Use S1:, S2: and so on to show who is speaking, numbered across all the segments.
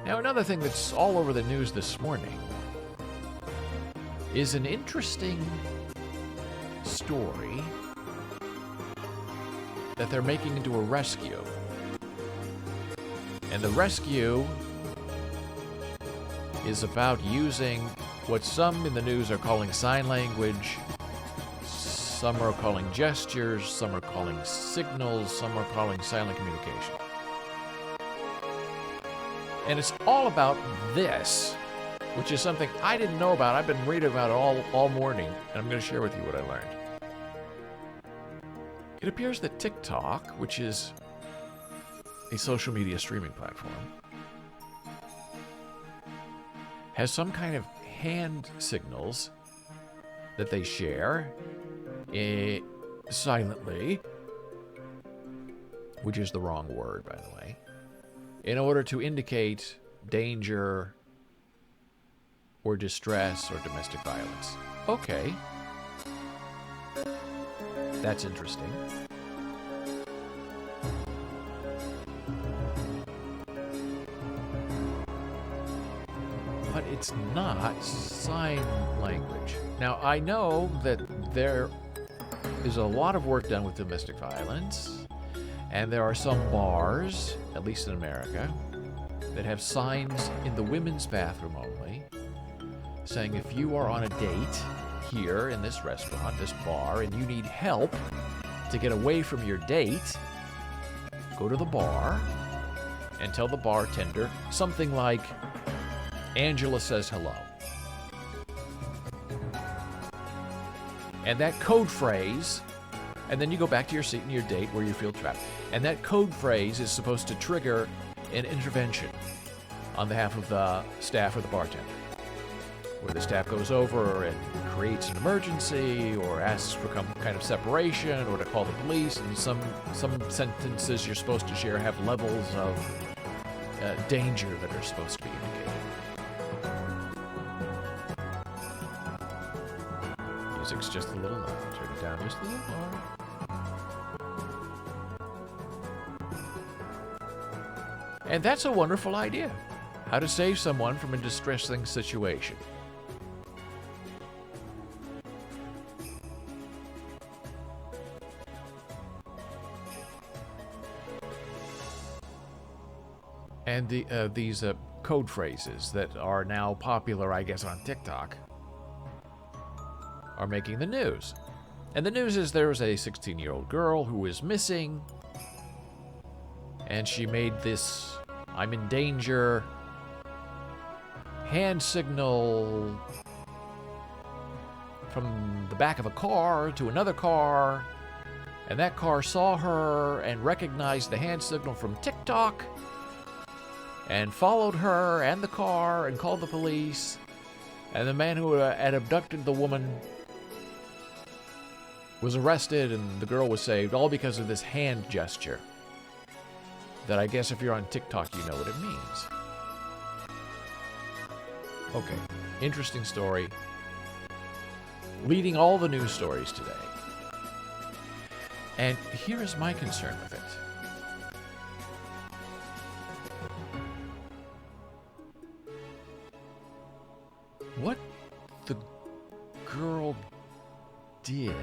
S1: Now, another thing that's all over the news this morning is an interesting story that they're making into a rescue. And the rescue is about using what some in the news are calling sign language, some are calling gestures, some are calling signals, some are calling silent communication. And it's all about this, which is something I didn't know about. I've been reading about it all morning, and I'm going to share with you what I learned. It appears that TikTok, which is a social media streaming platform, has some kind of hand signals that they share silently, which is the wrong word, by the way, in order to indicate danger or distress or domestic violence. Okay. That's interesting. But it's not sign language. Now, I know that there is a lot of work done with domestic violence, and there are some bars, at least in America, that have signs in the women's bathroom only, saying if you are on a date here in this restaurant, this bar, and you need help to get away from your date, go to the bar and tell the bartender something like, Angela says hello. And that code phrase, and then you go back to your seat and your date where you feel trapped. And that code phrase is supposed to trigger an intervention on behalf of the staff or the bartender, where the staff goes over and creates an emergency or asks for some kind of separation or to call the police. And some sentences you're supposed to share have levels of danger that are supposed to be indicated. Music's just a little low. Turn it down just a little more. And that's a wonderful idea. How to save someone from a distressing situation. And these code phrases that are now popular, I guess, on TikTok are making the news. And the news is there was a 16-year-old girl who was missing, and she made this I'm in danger hand signal from the back of a car to another car, and that car saw her and recognized the hand signal from TikTok and followed her and the car and called the police, and the man who had abducted the woman was arrested, and the girl was saved, all because of this hand gesture that I guess if you're on TikTok, you know what it means. Okay, interesting story. Leading all the news stories today. And here is my concern with it. What the girl did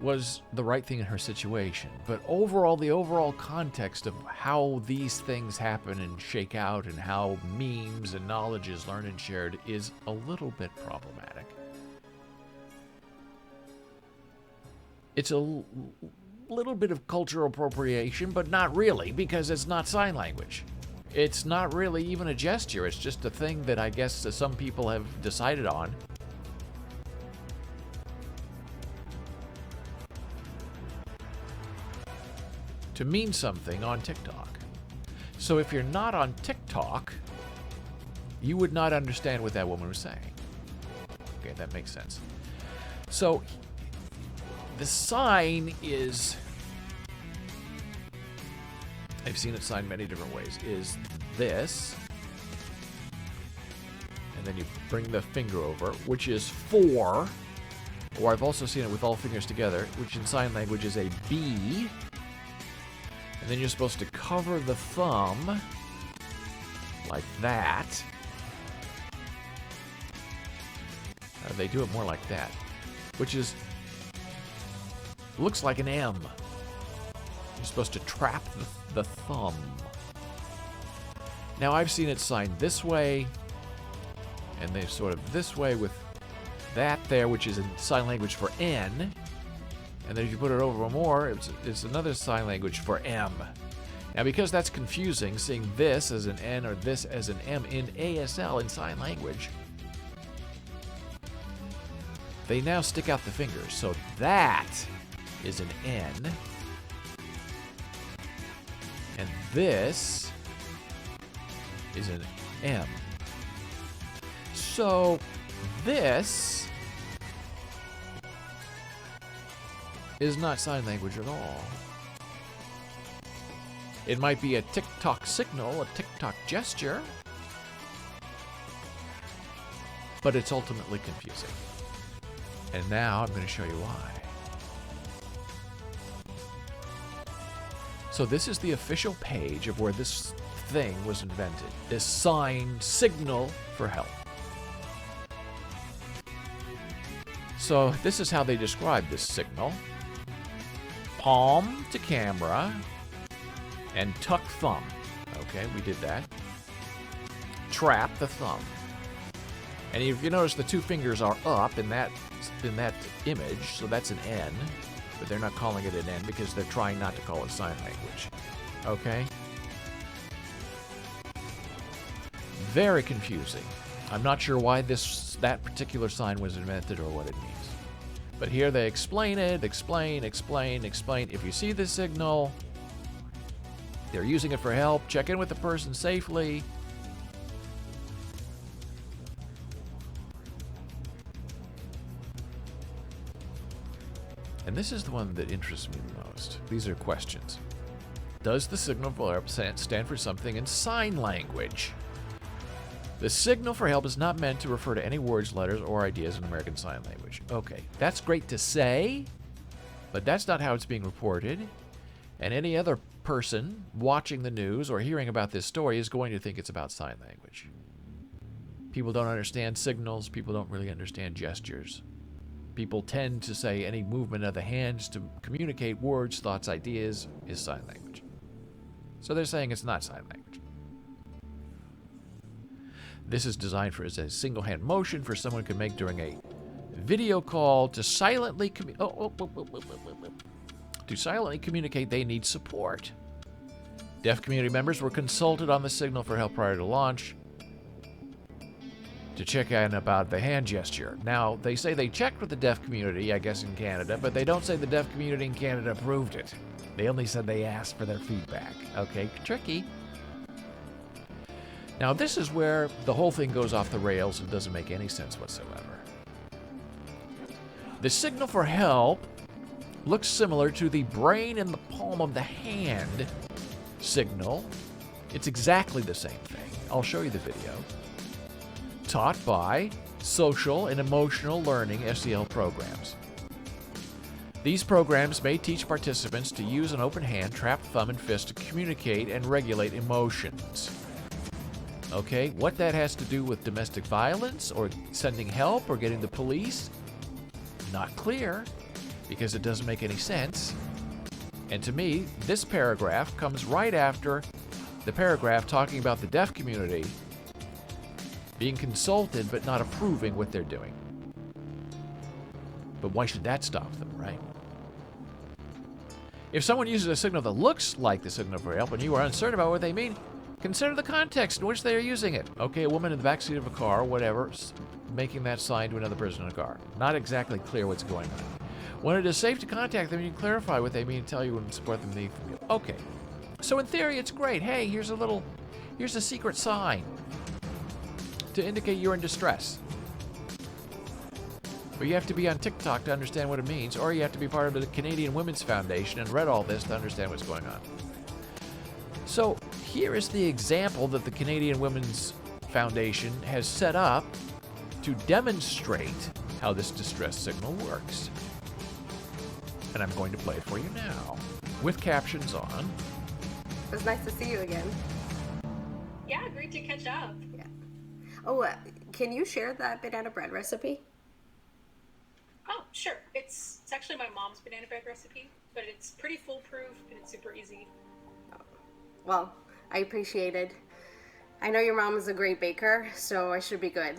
S1: was the right thing in her situation, but overall, the overall context of how these things happen and shake out and how memes and knowledge is learned and shared is a little bit problematic. It's a little bit of cultural appropriation, but not really, because it's not sign language. It's not really even a gesture. It's just a thing that I guess some people have decided on. To mean something on TikTok. So if you're not on TikTok, you would not understand what that woman was saying. Okay, that makes sense. So the sign is, I've seen it signed many different ways, is this. And then you bring the finger over, which is 4. Or I've also seen it with all fingers together, which in sign language is a B. And then you're supposed to cover the thumb like that. They do it more like that, which is, looks like an M. You're supposed to trap the thumb. Now I've seen it signed this way, and they sort of this way with that there, which is in sign language for N. And then if you put it over more, it's another sign language for M. Now because that's confusing, seeing this as an N or this as an M in ASL in sign language, they now stick out the fingers. So that is an N. And this is an M. So this is not sign language at all. It might be a Tik Tok signal, a Tik Tok gesture, but it's ultimately confusing. And now I'm going to show you why. So this is the official page of where this thing was invented. This sign signal for help. So this is how they describe this signal. Palm to camera and tuck thumb. Okay, we did that. Trap the thumb. And if you notice, the two fingers are up in that image, so that's an N, but they're not calling it an N because they're trying not to call it sign language. Okay? Very confusing. I'm not sure why that particular sign was invented or what it means. But here they explain it, explain. If you see the signal, they're using it for help, check in with the person safely. And this is the one that interests me the most. These are questions. Does the signal for help stand for something in sign language? The signal for help is not meant to refer to any words, letters, or ideas in American Sign Language. Okay, that's great to say, but that's not how it's being reported. And any other person watching the news or hearing about this story is going to think it's about sign language. People don't understand signals. People don't really understand gestures. People tend to say any movement of the hands to communicate words, thoughts, ideas is sign language. So they're saying it's not sign language. This is designed as a single hand motion for someone can make during a video call to silently communicate they need support. Deaf community members were consulted on the signal for help prior to launch to check in about the hand gesture. Now, they say they checked with the deaf community, I guess in Canada, but they don't say the deaf community in Canada approved it. They only said they asked for their feedback. Okay, tricky. Now, this is where the whole thing goes off the rails and doesn't make any sense whatsoever. The signal for help looks similar to the brain in the palm of the hand signal. It's exactly the same thing. I'll show you the video. Taught by social and emotional learning SEL programs. These programs may teach participants to use an open hand, trap thumb, and fist to communicate and regulate emotions. Okay, what that has to do with domestic violence or sending help or getting the police? Not clear, because it doesn't make any sense. And to me, this paragraph comes right after the paragraph talking about the deaf community being consulted but not approving what they're doing. But why should that stop them, right? If someone uses a signal that looks like the signal for help and you are uncertain about what they mean, consider the context in which they are using it. Okay, a woman in the backseat of a car, whatever, making that sign to another person in a car. Not exactly clear what's going on. When it is safe to contact them, you can clarify what they mean and tell you and support them need from you. Okay, so in theory, it's great. Hey, here's a secret sign to indicate you're in distress. But you have to be on TikTok to understand what it means, or you have to be part of the Canadian Women's Foundation and read all this to understand what's going on. So here is the example that the Canadian Women's Foundation has set up to demonstrate how this distress signal works. And I'm going to play it for you now, with captions on.
S2: It was nice to see you again.
S3: Yeah, great
S2: to catch up.
S3: Yeah. Oh, can you share that banana bread recipe?
S2: Oh, sure. It's actually my mom's banana bread recipe, but it's pretty foolproof and it's super easy.
S3: Well, I appreciate it. I know your mom is a great baker, so I should be good.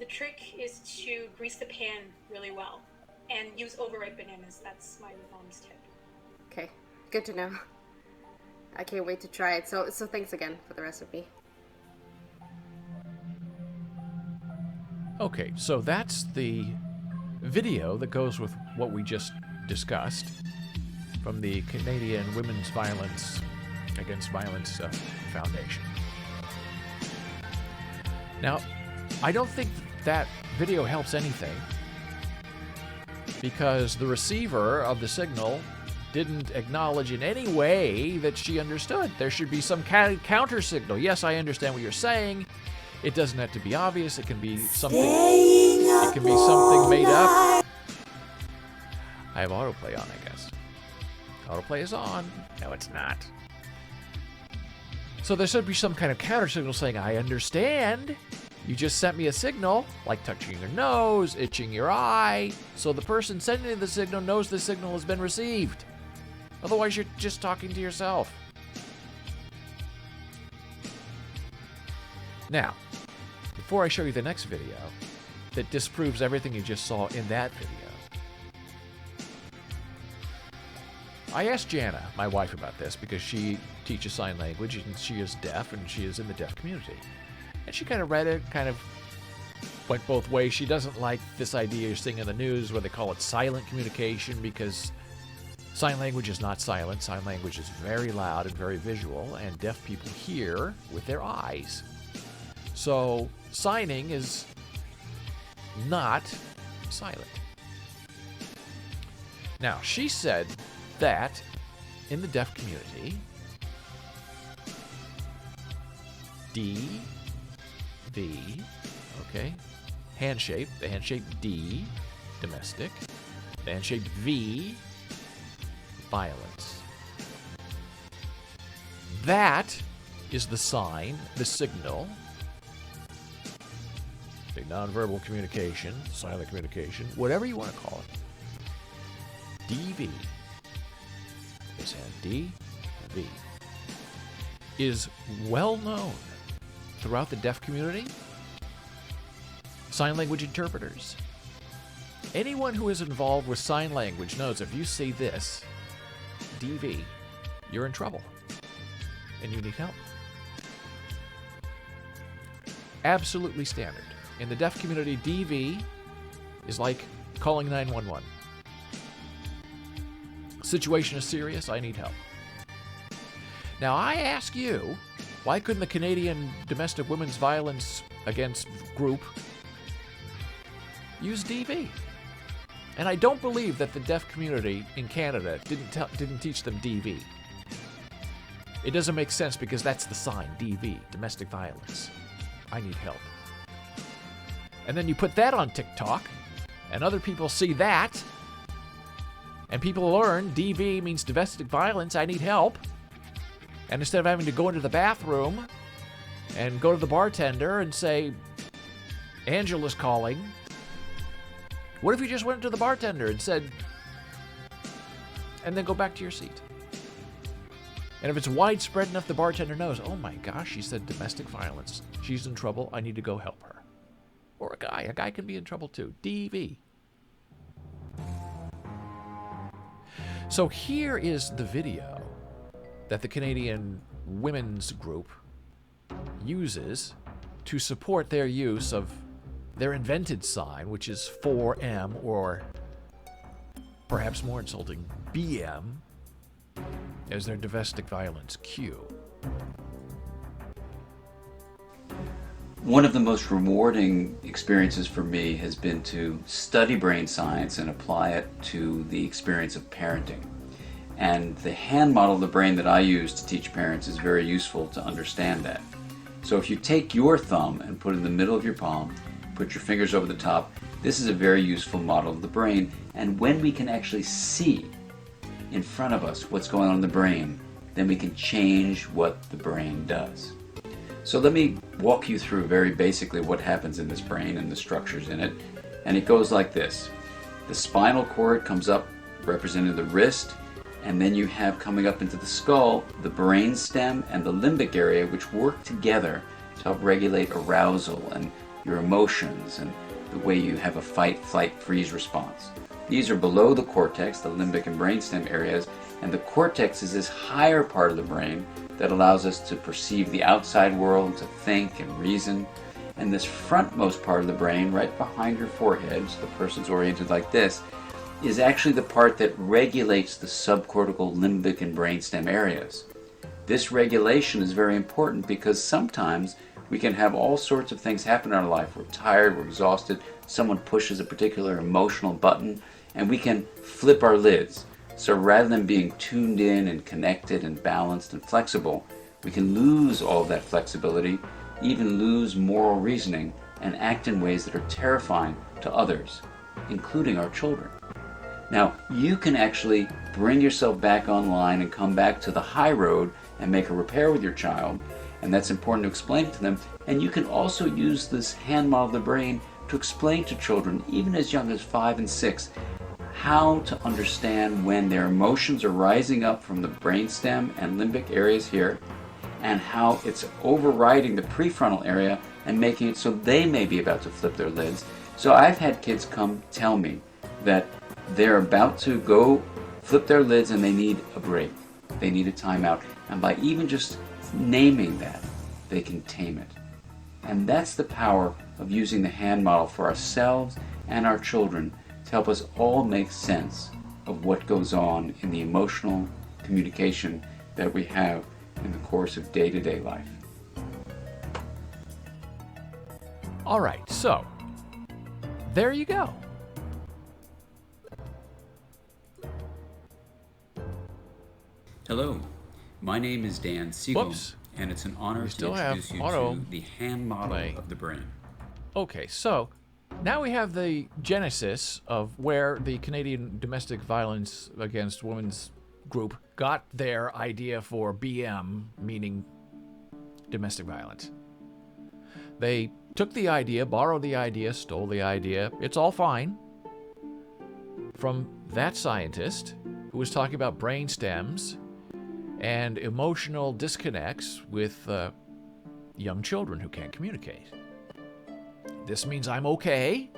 S2: The trick is to grease the pan really well and use overripe bananas. That's my mom's tip.
S3: Okay, good to know. I can't wait to try it. So thanks again for the recipe.
S1: Okay, so that's the video that goes with what we just discussed from the Canadian Women's Violence Against Violence Foundation. Now, I don't think that video helps anything because the receiver of the signal didn't acknowledge in any way that she understood. There should be some counter signal. Yes, I understand what you're saying. It doesn't have to be obvious. It can be something. It can be something made up. I have autoplay on, I guess. Autoplay is on. No, it's not. So there should be some kind of counter signal saying, I understand. You just sent me a signal, like touching your nose, itching your eye, so the person sending the signal knows the signal has been received. Otherwise, you're just talking to yourself. Now, before I show you the next video that disproves everything you just saw in that video, I asked Jana, my wife, about this because she teaches sign language and she is deaf and she is in the deaf community. And she kind of read it, kind of went both ways. She doesn't like this idea you're seeing in the news where they call it silent communication because sign language is not silent. Sign language is very loud and very visual, and deaf people hear with their eyes. So signing is not silent. Now, she said that in the deaf community, D, okay, handshake, the handshake D, domestic, the handshake V, violence. That is the sign, the signal, the nonverbal communication, silent communication, whatever you want to call it. DV, this hand D, V, is well known throughout the deaf community, sign language interpreters. Anyone who is involved with sign language knows if you see this, DV, you're in trouble and you need help. Absolutely standard. In the deaf community, DV is like calling 911. Situation is serious, I need help. Now I ask you, why couldn't the Canadian Domestic Women's Violence Against group use DV? And I don't believe that the deaf community in Canada didn't teach them DV. It doesn't make sense because that's the sign, DV, domestic violence. I need help. And then you put that on TikTok, and other people see that, and people learn DV means domestic violence, I need help. And instead of having to go into the bathroom and go to the bartender and say, Angela's calling, what if you just went to the bartender and said, and then go back to your seat? And if it's widespread enough, the bartender knows, oh my gosh, she said domestic violence. She's in trouble. I need to go help her. Or a guy. A guy can be in trouble too. DV. So here is the video that the Canadian Women's Group uses to support their use of their invented sign, which is 4M, or perhaps more insulting, BM, as their domestic violence cue.
S4: One of the most rewarding experiences for me has been to study brain science and apply it to the experience of parenting. And the hand model of the brain that I use to teach parents is very useful to understand that. So if you take your thumb and put it in the middle of your palm, put your fingers over the top, this is a very useful model of the brain. And when we can actually see in front of us what's going on in the brain, then we can change what the brain does. So let me walk you through very basically what happens in this brain and the structures in it. And it goes like this. The spinal cord comes up representing the wrist, and then you have coming up into the skull the brain stem and the limbic area, which work together to help regulate arousal and your emotions and the way you have a fight, flight, freeze response. These are below the cortex, the limbic and brainstem areas, and the cortex is this higher part of the brain that allows us to perceive the outside world, to think and reason. And this frontmost part of the brain, right behind your forehead, so the person's oriented like this, is actually the part that regulates the subcortical, limbic, and brainstem areas. This regulation is very important because sometimes we can have all sorts of things happen in our life. We're tired, we're exhausted, someone pushes a particular emotional button, and we can flip our lids. So rather than being tuned in and connected and balanced and flexible, we can lose all of that flexibility, even lose moral reasoning, and act in ways that are terrifying to others, including our children. Now, you can actually bring yourself back online and come back to the high road and make a repair with your child, and that's important to explain to them. And you can also use this hand model of the brain to explain to children, even as young as 5 and 6, how to understand when their emotions are rising up from the brainstem and limbic areas here, and how it's overriding the prefrontal area and making it so they may be about to flip their lids. So I've had kids come tell me that they're about to go flip their lids and they need a break. They need a timeout. And by even just naming that, they can tame it. And that's the power of using the hand model for ourselves and our children to help us all make sense of what goes on in the emotional communication that we have in the course of day-to-day life.
S1: All right, so there you go.
S4: Hello, my name is Dan Siegel,
S1: Whoops.
S4: and it's an honor
S1: We
S4: to
S1: still have
S4: introduce you
S1: auto
S4: to the hand model
S1: play.
S4: of the brain.
S1: Okay, so now we have the genesis of where the Canadian Domestic Violence Against Women's group got their idea for BM, meaning domestic violence. They took the idea, borrowed the idea, stole the idea, it's all fine, from that scientist who was talking about brain stems and emotional disconnects with young children who can't communicate. This means I'm okay.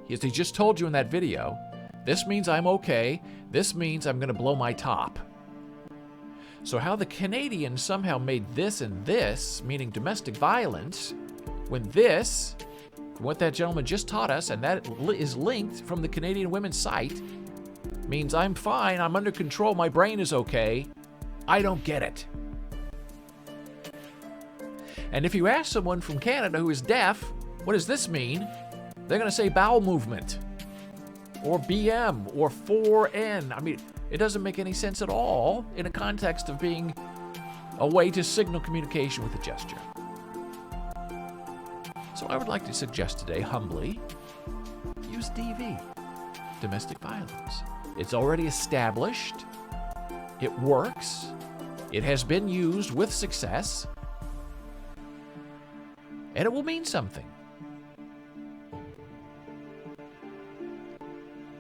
S1: He just told you in that video, this means I'm okay. This means I'm going to blow my top. So how the Canadians somehow made this and this, meaning domestic violence, when this, what that gentleman just taught us, and that is linked from the Canadian Women's site, means I'm fine, I'm under control, my brain is okay, I don't get it. And if you ask someone from Canada who is deaf, what does this mean? They're going to say bowel movement, or BM, or 4N. I mean, it doesn't make any sense at all in a context of being a way to signal communication with a gesture. So I would like to suggest today, humbly, use DV, domestic violence. It's already established. It works. It has been used with success. And it will mean something.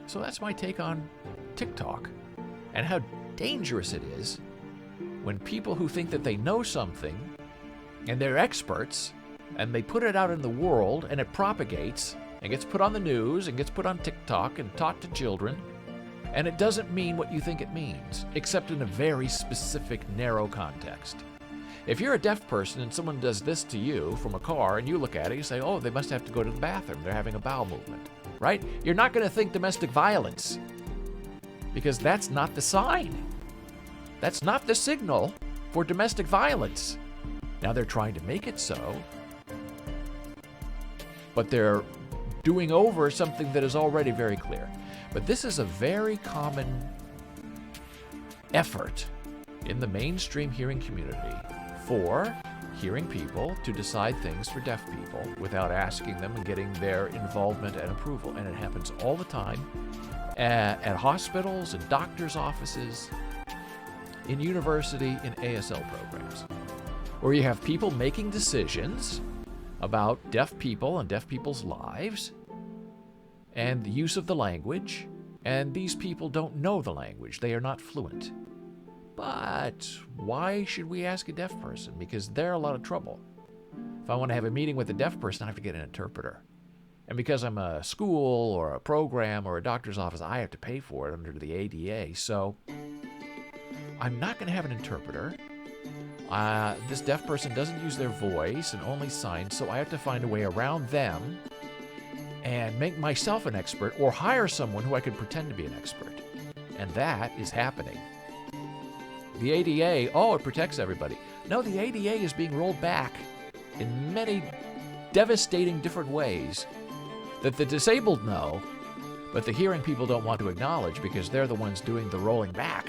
S1: So that's my take on TikTok and how dangerous it is when people who think that they know something and they're experts and they put it out in the world and it propagates and gets put on the news and gets put on TikTok and taught to children, and it doesn't mean what you think it means, except in a very specific, narrow context. If you're a deaf person and someone does this to you from a car and you look at it, you say, oh, they must have to go to the bathroom. They're having a bowel movement, right? You're not going to think domestic violence because that's not the sign. That's not the signal for domestic violence. Now they're trying to make it so, but they're doing over something that is already very clear. But this is a very common effort in the mainstream hearing community for hearing people to decide things for deaf people without asking them and getting their involvement and approval. And it happens all the time at hospitals and doctors' offices. in university in ASL programs, where you have people making decisions about deaf people and deaf people's lives and the use of the language, and these people don't know the language. They are not fluent. But why should we ask a deaf person? Because they're a lot of trouble. If I want to have a meeting with a deaf person, I have to get an interpreter. And because I'm a school or a program or a doctor's office, I have to pay for it under the ADA. So I'm not going to have an interpreter. This deaf person doesn't use their voice and only signs, so I have to find a way around them and make myself an expert or hire someone who I could pretend to be an expert. And that is happening. The ADA, it protects everybody. No, the ADA is being rolled back in many devastating different ways that the disabled know, but the hearing people don't want to acknowledge because they're the ones doing the rolling back.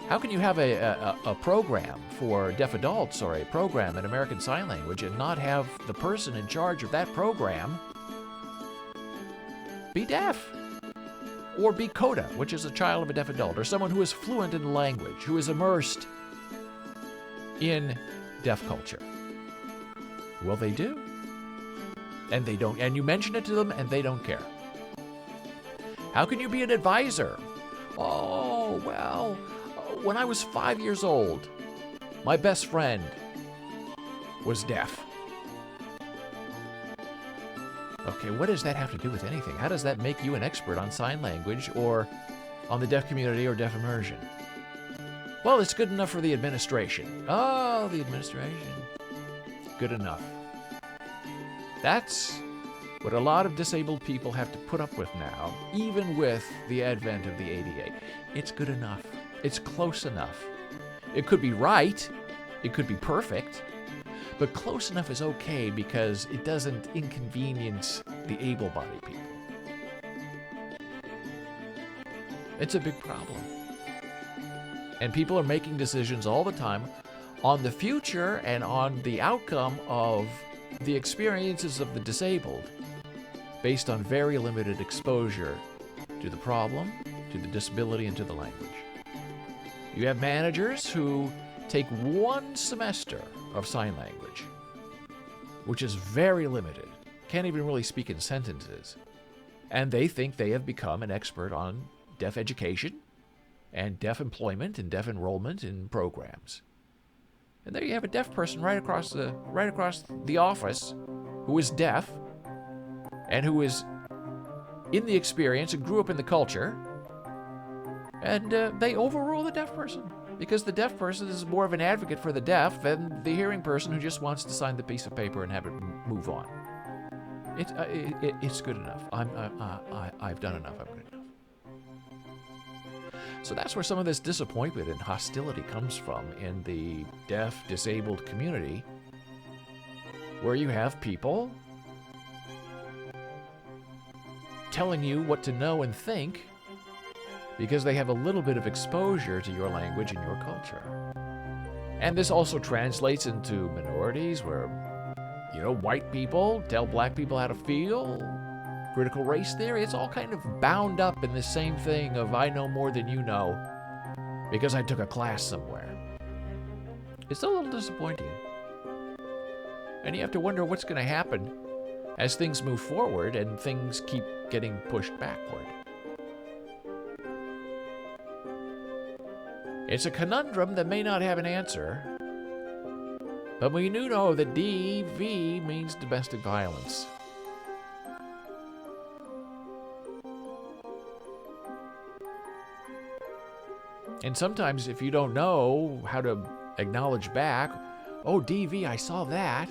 S1: How can you have a program for deaf adults or a program in American Sign Language and not have the person in charge of that program be deaf? Or be CODA, which is a child of a deaf adult, or someone who is fluent in language, who is immersed in deaf culture. Well, they do. And they don't. And you mention it to them, and they don't care. How can you be an advisor? Oh, well, when I was 5 years old, my best friend was deaf. Okay, what does that have to do with anything? How does that make you an expert on sign language or on the deaf community or deaf immersion? Well, it's good enough for the administration. Oh, the administration. Good enough. That's what a lot of disabled people have to put up with now, even with the advent of the ADA. It's good enough. It's close enough. It could be right. It could be perfect. But close enough is okay because it doesn't inconvenience the able-bodied people. It's a big problem. And people are making decisions all the time on the future and on the outcome of the experiences of the disabled based on very limited exposure to the problem, to the disability, and to the language. You have managers who take 1 semester of sign language, which is very limited, can't even really speak in sentences, and they think they have become an expert on deaf education and deaf employment and deaf enrollment in programs. And there you have a deaf person right across the office who is deaf and who is in the experience and grew up in the culture, and they overrule the deaf person because the deaf person is more of an advocate for the deaf than the hearing person who just wants to sign the piece of paper and have it move on. It's good enough. I've done enough. I'm good enough. So that's where some of this disappointment and hostility comes from in the deaf, disabled community, where you have people telling you what to know and think because they have a little bit of exposure to your language and your culture. And this also translates into minorities where, white people tell black people how to feel, critical race theory. It's all kind of bound up in the same thing of I know more than you know because I took a class somewhere. It's a little disappointing. And you have to wonder what's going to happen as things move forward and things keep getting pushed backward. It's a conundrum that may not have an answer, but we do know that DV means domestic violence. And sometimes if you don't know how to acknowledge back, oh, DV, I saw that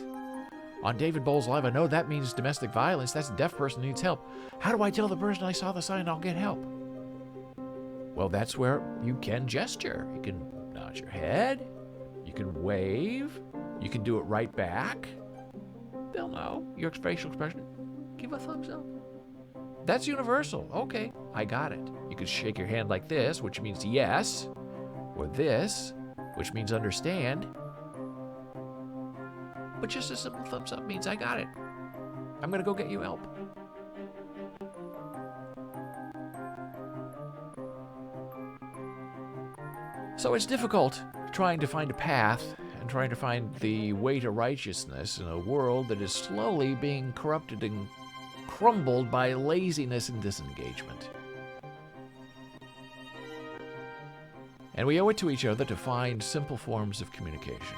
S1: on David Boles Live. I know that means domestic violence. That's a deaf person who needs help. How do I tell the person I saw the sign I'll get help? Well, that's where you can gesture. You can nod your head. You can wave. You can do it right back. They'll know your facial expression. Give a thumbs up. That's universal. Okay, I got it. You can shake your hand like this, which means yes, or this, which means understand. But just a simple thumbs up means I got it. I'm going to go get you help. So it's difficult trying to find a path and trying to find the way to righteousness in a world that is slowly being corrupted and crumbled by laziness and disengagement. And we owe it to each other to find simple forms of communication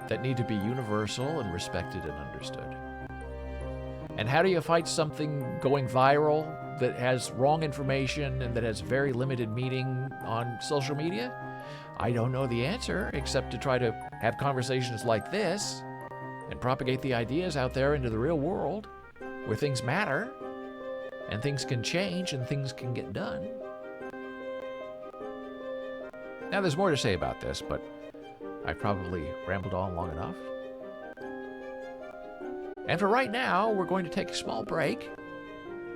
S1: that need to be universal and respected and understood. And how do you fight something going viral that has wrong information and that has very limited meaning on social media? I don't know the answer, except to try to have conversations like this and propagate the ideas out there into the real world where things matter and things can change and things can get done. Now, there's more to say about this, but I've probably rambled on long enough. And for right now, we're going to take a small break.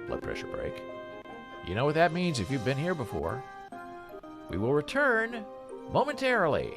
S1: Blood pressure break. You know what that means if you've been here before. We will return momentarily.